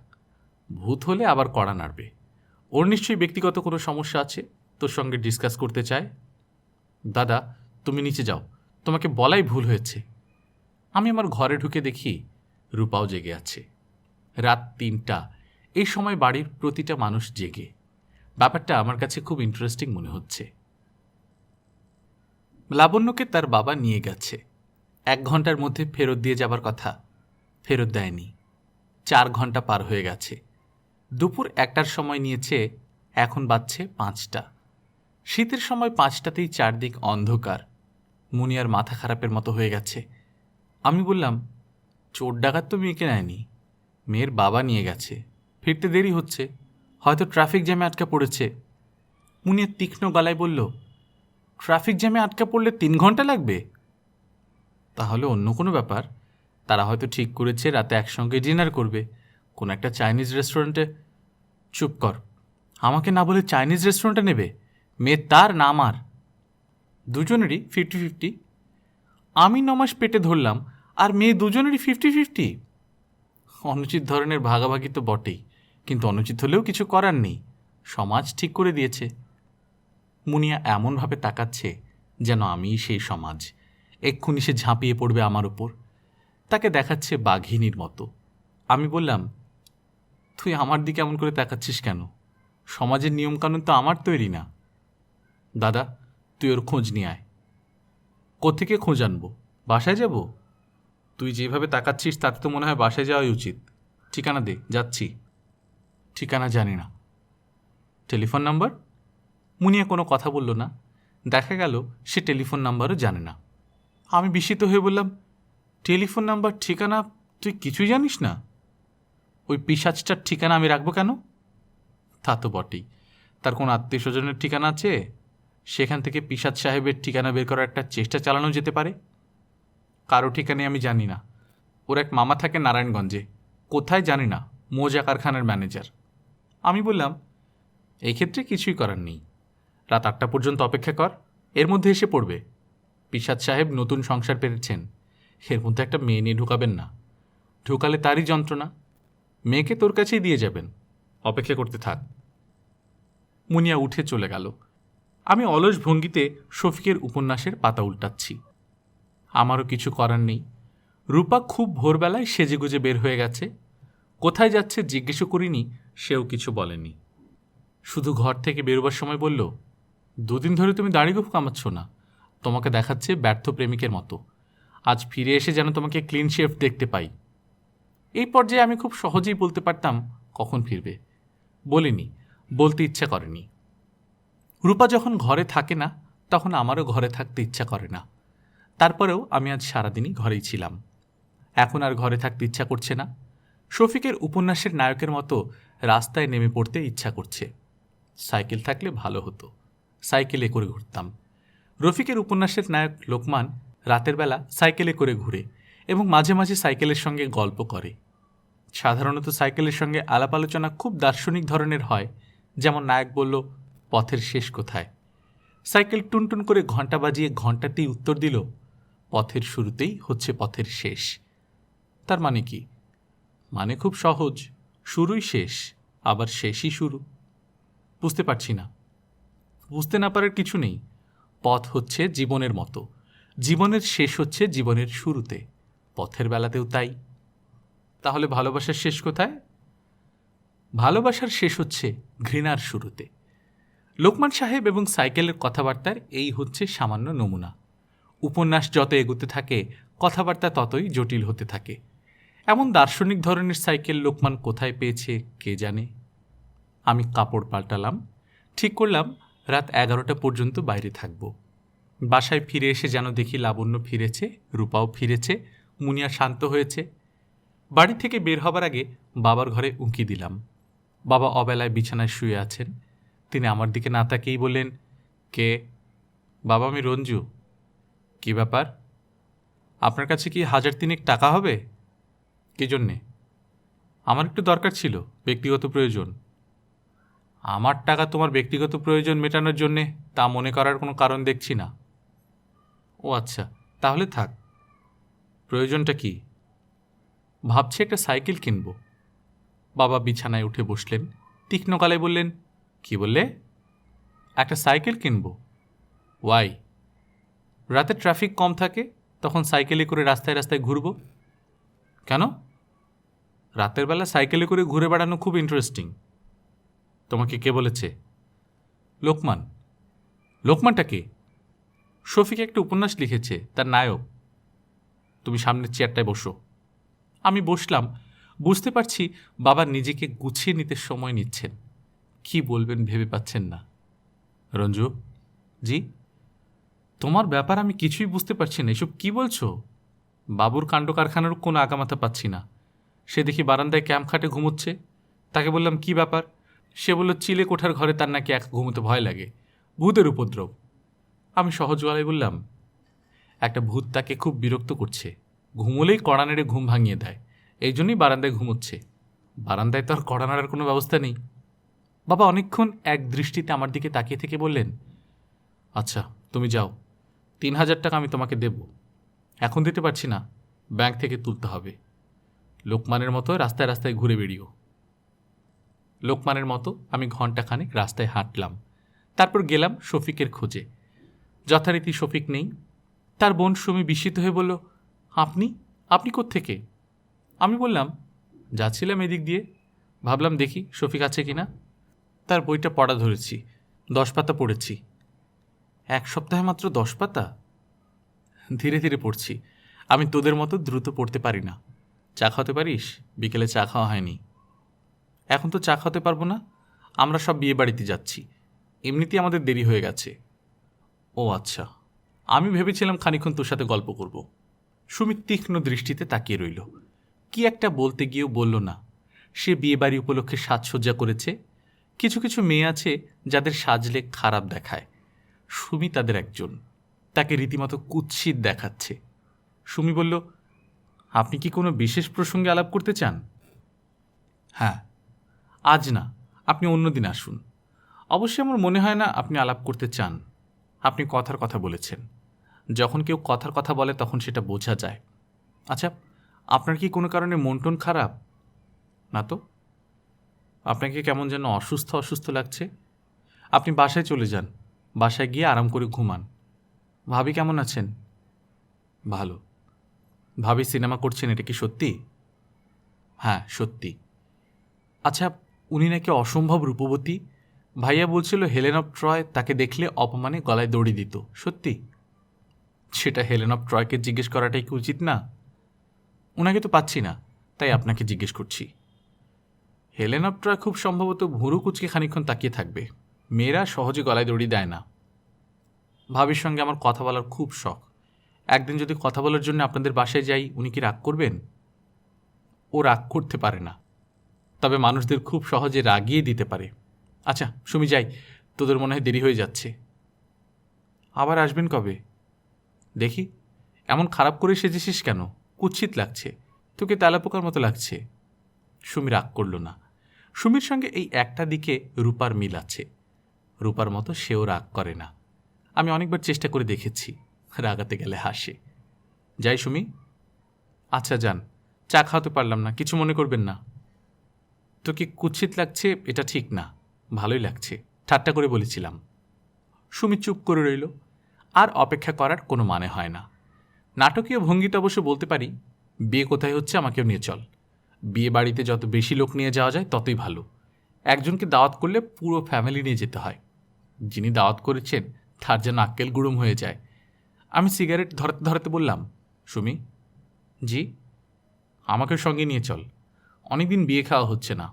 ভূত হলে আবার কড়া নাড়বে। ওর নিশ্চয়ই ব্যক্তিগত কোনো সমস্যা আছে, তোর সঙ্গে ডিসকাস করতে চায়। দাদা, তুমি নিচে যাও, তোমাকে বলাই ভুল হয়েছে। আমি আমার ঘরে ঢুকে দেখি রূপাও জেগে আছে। রাত ৩টা, এই সময় বাড়ির প্রতিটা মানুষ জেগে। ব্যাপারটা আমার কাছে খুব ইন্টারেস্টিং মনে হচ্ছে। লাবণ্যকে তার বাবা নিয়ে গেছে। ১ ঘন্টার মধ্যে ফেরত দিয়ে যাবার কথা, ফেরত দেয়নি। ৪ ঘন্টা পার হয়ে গেছে। দুপুর ১টার সময় নিয়েছে, এখন বাজছে ৫টা। শীতের সময় ৫টাতেই চারদিক অন্ধকার। মুনিয়ার মাথা খারাপের মতো হয়ে গেছে। আমি বললাম, চোর ডাকাত তো মেয়েকে নেয়নি, মেয়ের বাবা নিয়ে গেছে, ফিরতে দেরি হচ্ছে, হয়তো ট্রাফিক জ্যামে আটকা পড়েছে। মুনিয়া তীক্ষ্ণ গলায় বলল, ট্রাফিক জ্যামে আটকা পড়লে ৩ ঘন্টা লাগবে? তাহলে অন্য কোনো ব্যাপার। তারা হয়তো ঠিক করেছে রাতে একসঙ্গে ডিনার করবে কোনো একটা চাইনিজ রেস্টুরেন্টে। চুপ কর, আমাকে না বলে চাইনিজ রেস্টুরেন্টে নেবে? মেয়ে তার না আমার। দুজনেরই 50-50। আমি ৯ মাস পেটে ধরলাম, আর মেয়ে দুজনেরই 50-50। অনুচিত ধরনের ভাগাভাগি তো বটেই, কিন্তু অনুচিত হলেও কিছু করার নেই, সমাজ ঠিক করে দিয়েছে। মুনিয়া এমনভাবে তাকাচ্ছে যেন আমিই সেই সমাজ, এক্ষুনি সে ঝাঁপিয়ে পড়বে আমার ওপর। তাকে দেখাচ্ছে বাঘিনীর মতো। আমি বললাম, তুই আমার দিকে এমন করে তাকাচ্ছিস কেন? সমাজের নিয়মকানুন তো আমার তৈরি না। দাদা, তুই ওর খোঁজ নিয়ে আয়। কোত্থেকে খোঁজ আনবো? বাসায় যাব? তুই যেভাবে তাকাচ্ছিস তাতে তো মনে হয় বাসায় যাওয়াই উচিত। ঠিকানা দে, যাচ্ছি। ঠিকানা জানি না। Telephone number? মুনিয়া কোনো কথা বলল না। দেখা গেল সে টেলিফোন নাম্বারও জানে না। আমি বিস্মিত হয়ে বললাম, টেলিফোন নাম্বার, ঠিকানা তুই কিছুই জানিস না? ওই পিশাচটার ঠিকানা আমি রাখবো কেন? তা তো বটেই, তার কোনো আত্মীয় স্বজনের ঠিকানা আছে, সেখান থেকে পিশাচ সাহেবের ঠিকানা বের করার একটা চেষ্টা চালানো যেতে পারে। কারো ঠিকানাই আমি জানি না। ওর এক মামা থাকে নারায়ণগঞ্জে, কোথায় জানি না, মোজা কারখানার ম্যানেজার। আমি বললাম, এই ক্ষেত্রে কিছুই করার নেই, রাত ৮টা পর্যন্ত অপেক্ষা কর, এর মধ্যে এসে পড়বে। পিশাচ সাহেব নতুন সংসার পেরেছেন, এর মধ্যে একটা মেয়ে নিয়ে ঢুকাবেন না। ঢুকালে তারই যন্ত্রণা। মেয়েকে তোর কাছেই দিয়ে যাবেন, অপেক্ষা করতে থাক। মুনিয়া উঠে চলে গেল। আমি অলস ভঙ্গিতে শফিকের উপন্যাসের পাতা উল্টাচ্ছি। আমারও কিছু করার নেই। রূপা খুব ভোরবেলায় সেজেগুজে বের হয়ে গেছে। কোথায় যাচ্ছে জিজ্ঞেসও করিনি, সেও কিছু বলেনি। শুধু ঘর থেকে বেরোবার সময় বলল, ২ দিন ধরে তুমি দাড়িগোঁফ কামাচ্ছ না, তোমাকে দেখাচ্ছে ব্যর্থ প্রেমিকের মতো। আজ ফিরে এসে যেন তোমাকে ক্লিন শেভ দেখতে পাই। এই পর্যায়ে আমি খুব সহজেই বলতে পারতাম কখন ফিরবে। বলিনি, বলতে ইচ্ছা করেনি। রূপা যখন ঘরে থাকে না, তখন আমারও ঘরে থাকতে ইচ্ছা করে না। তারপরেও আমি আজ সারাদিনই ঘরেই ছিলাম। এখন আর ঘরে থাকতে ইচ্ছা করছে না। শফিকের উপন্যাসের নায়কের মতো রাস্তায় নেমে পড়তে ইচ্ছা করছে। সাইকেল থাকলে ভালো হতো, সাইকেলে করে ঘুরতাম। রফিকের উপন্যাসের নায়ক লোকমান রাতের বেলা সাইকেলে করে ঘুরে এবং মাঝে মাঝে সাইকেলের সঙ্গে গল্প করে। সাধারণত সাইকেলের সঙ্গে আলাপ আলোচনা খুব দার্শনিক ধরনের হয়, যেমন নায়ক বলল, পথের শেষ কোথায়? সাইকেল টুনটুন করে ঘন্টা বাজিয়ে ঘন্টাতেই উত্তর দিল, পথের শুরুতেই হচ্ছে পথের শেষ। তার মানে কি? মানে খুব সহজ, শুরুই শেষ, আবার শেষই শুরু। বুঝতে পারছি না। বুঝতে না পারার কিছু নেই। পথ হচ্ছে জীবনের মতো, জীবনের শেষ হচ্ছে জীবনের শুরুতে, পথের বেলাতেও তাই। তাহলে ভালোবাসার শেষ কোথায়? ভালোবাসার শেষ হচ্ছে ঘৃণার শুরুতে। লোকমান সাহেব এবং সাইকেলের কথাবার্তার এই হচ্ছে সামান্য নমুনা। উপন্যাস যত এগোতে থাকে কথাবার্তা ততই জটিল হতে থাকে। এমন দার্শনিক ধরনের সাইকেল লোকমান কোথায় পেয়েছে কে জানে। আমি কাপড় পাল্টালাম, ঠিক করলাম রাত 11টা পর্যন্ত বাইরে থাকব। বাসায় ফিরে এসে যেন দেখি লাবণ্য ফিরেছে, রূপাও ফিরেছে, মুনিয়া শান্ত হয়েছে। বাড়ি থেকে বের হবার আগে বাবার ঘরে উঁকি দিলাম। বাবা অবেলায় বিছানায় শুয়ে আছেন। তিনি আমার দিকে না তাকিয়েই বললেন, কে? বাবা, আমি রঞ্জু। কী ব্যাপার? আপনার কাছে কি 1,000 টাকা হবে? কী জন্যে? আমার একটু দরকার ছিল, ব্যক্তিগত প্রয়োজন। আমার টাকা তোমার ব্যক্তিগত প্রয়োজন মেটানোর জন্যে তা মনে করার কোনো কারণ দেখছি না। ও আচ্ছা, তাহলে থাক। প্রয়োজনটা কি? ভাবছি একটা সাইকেল কিনব। বাবা বিছানায় উঠে বসলেন, তীক্ষ্ণ গলায় বললেন, কি বললে? একটা সাইকেল কিনব। ওয়াই? রাতে ট্রাফিক কম থাকে, তখন সাইকেলে করে রাস্তায় রাস্তায় ঘুরব। কেন? রাতের বেলা সাইকেলে করে ঘুরে বেড়ানো খুব ইন্টারেস্টিং। তোমাকে কে বলেছে? লোকমান। লোকমানটা কে? শফিক একটা উপন্যাস লিখেছে, তার নায়ক। তুমি সামনের চেয়ারটায় বসো। আমি বসলাম। বুঝতে পারছি বাবা নিজেকে গুছিয়ে নিতে সময় নিচ্ছেন। কি বলবেন ভেবে পাচ্ছেন না। রঞ্জু, জি? তোমার ব্যাপার আমি কিছুই বুঝতে পারছি না, এসব কি বলছো? বাবুর কাণ্ড কারখানার কোনো আগামাথা পাচ্ছি না। সে দেখি বারান্দায় ক্যাম্প খাটে ঘুমোচ্ছে। তাকে বললাম কি ব্যাপার? সে বলল চিলে কোঠার ঘরে তার নাকি একা ঘুমোতে ভয় লাগে, ভূতের উপদ্রব। আমি সহজ গলায় বললাম, একটা ভূত তাকে খুব বিরক্ত করছে, ঘুমোলেই কড়া নেড়ে ঘুম ভাঙিয়ে দেয়, এই জন্যই বারান্দায় ঘুমোচ্ছে। বারান্দায় তো আর কড়া নাড়ার কোনো ব্যবস্থা নেই। বাবা অনেকক্ষণ এক দৃষ্টিতে আমার দিকে তাকিয়ে থেকে বললেন, আচ্ছা তুমি যাও, 3,000 টাকা আমি তোমাকে দেব। এখন দিতে পারছি না, ব্যাংক থেকে তুলতে হবে। লোকমানের মতো রাস্তায় রাস্তায় ঘুরে বেরিও। লোকমানের মতো আমি ঘণ্টাখানেক রাস্তায় হাঁটলাম। তারপর গেলাম শফিকের খোঁজে। যথারীতি শফিক নেই। তার বোন সুমি বিস্মিত হয়ে বলল, আপনি আপনি কোত্থেকে? আমি বললাম, যাচ্ছিলাম এদিক দিয়ে, ভাবলাম দেখি শফিক আছে কিনা। তার বইটা পড়া ধরেছি, 10 পাতা পড়েছি। 1 সপ্তাহে মাত্র 10 পাতা? ধীরে ধীরে পড়ছি। আমি তোদের মতো দ্রুত পড়তে পারি না। চা খাওয়াতে পারিস? বিকেলে চা খাওয়া হয়নি। এখন তো চা খাওয়াতে পারবো না, আমরা সব বিয়ে বাড়িতে যাচ্ছি, এমনিতেই আমাদের দেরি হয়ে গেছে। ও আচ্ছা, আমি ভেবেছিলাম খানিকক্ষণ তোর সাথে গল্প করব। সুমিত তীক্ষ্ণ দৃষ্টিতে তাকিয়ে রইল। কি একটা বলতে গিয়েও বলল না। সে বিয়েবাড়ি উপলক্ষে সাজসজ্জা করেছে। কিছু কিছু মেয়ে আছে যাদের সাজলে খারাপ দেখায়। সুমি তাদের একজন। তাকে রীতিমতো কুৎসিত দেখাচ্ছে। সুমি বলল, আপনি কি কোনো বিশেষ প্রসঙ্গে আলাপ করতে চান? হ্যাঁ, আজ না, আপনি অন্যদিন আসুন। অবশ্যই আমার মনে হয় না আপনি আলাপ করতে চান। আপনি কথার কথা বলেছেন। যখন কেউ কথার কথা বলে তখন সেটা বোঝা যায়। আচ্ছা, আপনার কি কোনো কারণে মন টন খারাপ? না তো। আপনাকে কেমন যেন অসুস্থ অসুস্থ লাগছে। আপনি বাসায় চলে যান, বাসায় গিয়ে আরাম করে ঘুমান। ভাবি কেমন আছেন? ভালো। ভাবি সিনেমা করছেন, এটা কি সত্যি? হ্যাঁ, সত্যি। আচ্ছা, উনি নাকি অসম্ভব রূপবতী। ভাইয়া বলছিল হেলেন অফ ট্রয় তাকে দেখলে অপমানে গলায় দড়ি দিত, সত্যি? সেটা হেলেন অফ ট্রয়কে জিজ্ঞেস করাটাই কি উচিত না? ওনাকে তো পাচ্ছি না, তাই আপনাকে জিজ্ঞেস করছি। হেলেন অফ ট্রয় খুব সম্ভবত ভুরু কুচকে খানিকক্ষণ তাকিয়ে থাকবে। মেয়েরা সহজে গলায় দড়ি দেয় না। ভাবির সঙ্গে আমার কথা বলার খুব শখ। একদিন যদি কথা বলার জন্য আপনাদের বাসায় যাই, উনি কি রাগ করবেন? ও রাগ করতে পারে না, তবে মানুষদের খুব সহজে রাগিয়ে দিতে পারে। আচ্ছা সুমি, যাই, তোদের মনে হয় দেরি হয়ে যাচ্ছে। আবার আসবেন কবে? দেখি। এমন খারাপ করে সেজেছিস কেন? কুৎসিত লাগছে, তোকে তেলাপোকার মতো লাগছে। সুমি রাগ করল না। সুমির সঙ্গে এই একটা দিকে রূপার মিল আছে। রূপার মতো সেও রাগ করে না। আমি অনেকবার চেষ্টা করে দেখেছি, রাগাতে গেলে হাসে। যাই সুমি? আচ্ছা যান। চা খাওয়াতে পারলাম না, কিছু মনে করবেন না। তোকে কুৎসিত লাগছে এটা ঠিক না, ভালোই লাগছে, ঠাট্টা করে বলেছিলাম। সুমি চুপ করে রইল। আর অপেক্ষা করার কোনো মানে হয় না। নাটকীয় ভঙ্গিতে অবশ্য বলতে পারি, বিয়ে কোথায় হচ্ছে আমাকেও নিয়ে চল। বিয়ে বাড়িতে যত বেশি লোক নিয়ে যাওয়া যায় ততই ভালো। একজনকে দাওয়াত করলে পুরো ফ্যামিলি নিয়ে যেতে হয়। যিনি দাওয়াত করেছেন তার যেন আক্কেল গুড়ুম হয়ে যায়। আমি সিগারেট ধরতে ধরতে বললাম, সুমি। জি? আমাকে সঙ্গে নিয়ে চল, অনেকদিন বিয়ে খাওয়া হচ্ছে না।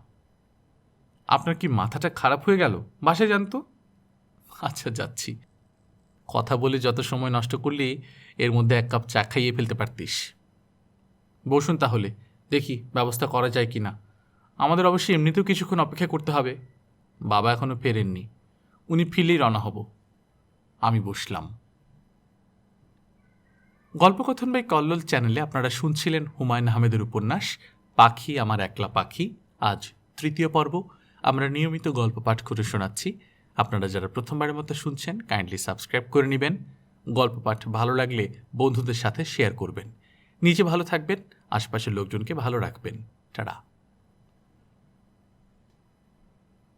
আপনার কি মাথাটা খারাপ হয়ে গেল? বাসায় যান তো। আচ্ছা যাচ্ছি। কথা বলে যত সময় নষ্ট করলি, এর মধ্যে 1 কাপ চা খাইয়ে ফেলতে পারতিস। বসুন তাহলে, দেখি ব্যবস্থা করা যায় কি না। আমাদের অবশ্যই এমনিতেও কিছুক্ষণ অপেক্ষা করতে হবে। বাবা এখনও ফেরেননি, উনি ফিরলেই রওনা হব। আমি বসলাম। গল্পকথন বাই কল্লোল চ্যানেলে আপনারা শুনছিলেন হুমায়ুন আহমেদের উপন্যাস পাখি আমার একলা পাখি। আজ 3য় পর্ব। আমরা নিয়মিত গল্প পাঠ করে শোনাচ্ছি। আপনারা যারা প্রথমবারের মতো শুনছেন, কাইন্ডলি সাবস্ক্রাইব করে নেবেন। গল্প পাঠ ভালো লাগলে বন্ধুদের সাথে শেয়ার করবেন। নিজে ভালো থাকবেন, আশপাশের লোকজনকে ভালো রাখবেন। টাটা।